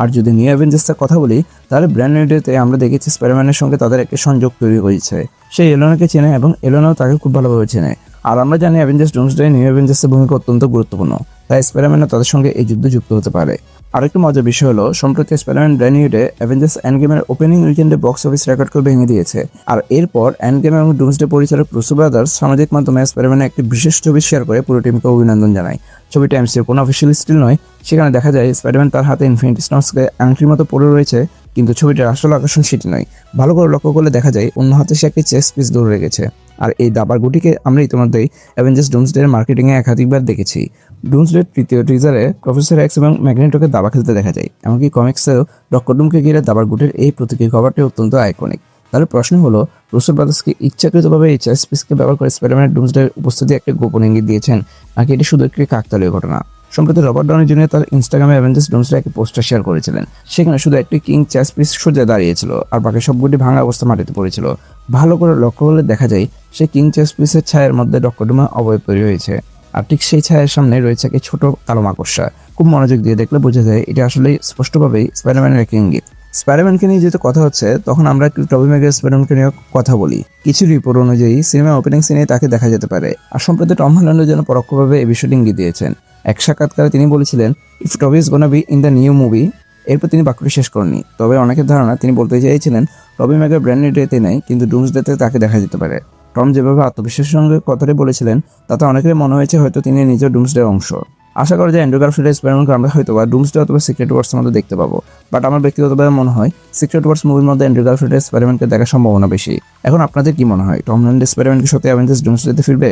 আর যদি নিউ অ্যাভেঞ্জার্সের কথা বলি, তাহলে ব্র্যান্ড নিউ ডেতে আমরা দেখেছি স্পাইডারম্যানের সঙ্গে তাদের একটা সংযোগ তৈরি হয়েছে। সে এলোনাকে চেনে এবং এলোনাও তাকে খুব ভালোভাবে চেনে। আর আমরা জানি অ্যাভেঞ্জার্স ডুমসডে নিউ অ্যাভেঞ্জার্সের ভূমিকা অত্যন্ত গুরুত্বপূর্ণ, তাই স্পাইডারম্যানও তাদের সঙ্গে এই যুদ্ধে যুক্ত হতে পারে। আরেকটু মজার বিষয় হলো, সম্প্রতি Spiderman brand new day Avengers end গেমের ওপেনিং উইকেন্ডে বক্স অফিস রেকর্ডকে ভেঙে দিয়েছে। আর এরপর এন্ড গেম এবং ডুমসডে পরিচালক রুসো ব্রাদার্স সামাজিক মাধ্যমে স্পাইডারম্যানের একটি বিশেষ ছবি শেয়ার করে পুরো টিমকে অভিনন্দন জানায়। ছবিটা এমসির কোনো অফিসিয়াল স্টিল নয়, সেখানে দেখা যায় স্পাইডারম্যান তার হাতে ইনফিনিটি স্টোনসকে আংটির মতো পড়ে রয়েছে, কিন্তু ছবিটার আসল আকর্ষণ সেটি নয়। ভালো করে লক্ষ্য করলে দেখা যায় অন্য হাতে সে একটি চেস পিস ধরে রেখেছে। আর এই দাবার গুটিকে আমরা ইতিমধ্যেই অ্যাভেঞ্জার্স ডুমসডে এর মার্কেটিংয়ে একাধিকবার দেখেছি। ডুমসডে তৃতীয় টিজারে প্রফেসর এক্স এবং ম্যাগনেটোকে দাবা খেলতে দেখা যায়। এমনকি কমিক্সেও ডক্টর ডুমকে ঘিরে দাবার গুটির এই প্রতীকী কভারটি অত্যন্ত আইকনিক। তাহলে প্রশ্ন হলো, রুসো ব্রাদার্সকে ইচ্ছাকৃতভাবে এই চেস পিসকে ব্যবহার করে স্পাইডারম্যানের ডুমসডে উপস্থিতি একটি গোপন ইঙ্গিত দিয়েছেন, নাকি এটি শুধু একটি কাকতালীয় ঘটনা? সম্প্রতি রবার্ট ডাউনি জুনিয়র তার ইনস্টাগ্রামে অ্যাভেঞ্জার্স ডুমসডে একটি পোস্টার শেয়ার করেছিলেন। সেখানে শুধু একটি কিং চেস পিস সোজা দাঁড়িয়েছিল, আর বাকি সবগুলি ভাঙা অবস্থা মাটিতে পড়েছিল। ভালো করে লক্ষ্য করলে দেখা যায় সেই কিং চেস পিসের ছায়ার মধ্যে ডক্টর ডুমা অবয়ব তৈরি হয়েছে, আর ঠিক সেই ছায়ার সামনে রয়েছে একটি ছোট কালো মাকড়সা। খুব মনোযোগ দিয়ে দেখলে বোঝা যায় এটা আসলে স্পষ্টভাবেই স্পাইডারম্যানের একটি ইঙ্গিত। স্পাইডারম্যানকে নিয়ে যেহেতু কথা হচ্ছে, তখন আমরা একটু টবি ম্যাগুয়ার স্পাইডারম্যানকে নিয়ে কথা বলি। কিছু রিপোর্ট অনুযায়ী সিনেমা ওপেনিং সিনে তাকে দেখা যেতে পারে। আর সম্প্রতি টম হল্যান্ডও যেন পরোক্ষভাবে এই বিষয়টি ইঙ্গিত দিয়েছেন। এক সাক্ষাৎকারে তিনি বলেছিলেন, ইফ টবি is gonna be in the new movie. এরপর তিনি বাক্যটি শেষ করেননি। তবে অনেকের ধারণা তিনি বলতে চাইছিলেন টবি ম্যাগুয়ার ব্র্যান্ড নিউ ডেতে নেই, কিন্তু ডুমসডেতে তাকে দেখা যেতে পারে। টম যেভাবে আত্মবিশ্বাসের সঙ্গে কথাটি বলেছিলেন, তাতে অনেকের মনে হয়েছে হয়তো তিনি নিজের ডুমসডের অংশ। আশা করা যায় অ্যান্ড্রু গারফিল্ডের স্পাইডারম্যানকে আমরা হয়তো বা ডুমসডে অথবা সিক্রেট ওয়ার্সের মধ্যে দেখতে পাবো। বাট আমার ব্যক্তিগতভাবে মনে হয় সিক্রেট ওয়ার্স মুভির মধ্যে অ্যান্ড্রু গারফিল্ডের স্পাইডারম্যানকে দেখার সম্ভাবনা বেশি। এখন আপনাদের কি মনে হয়, টম হল্যান্ডের স্পাইডারম্যান কি সত্যি অ্যাভেঞ্জার্স ডুমসডেতে ফিরবে?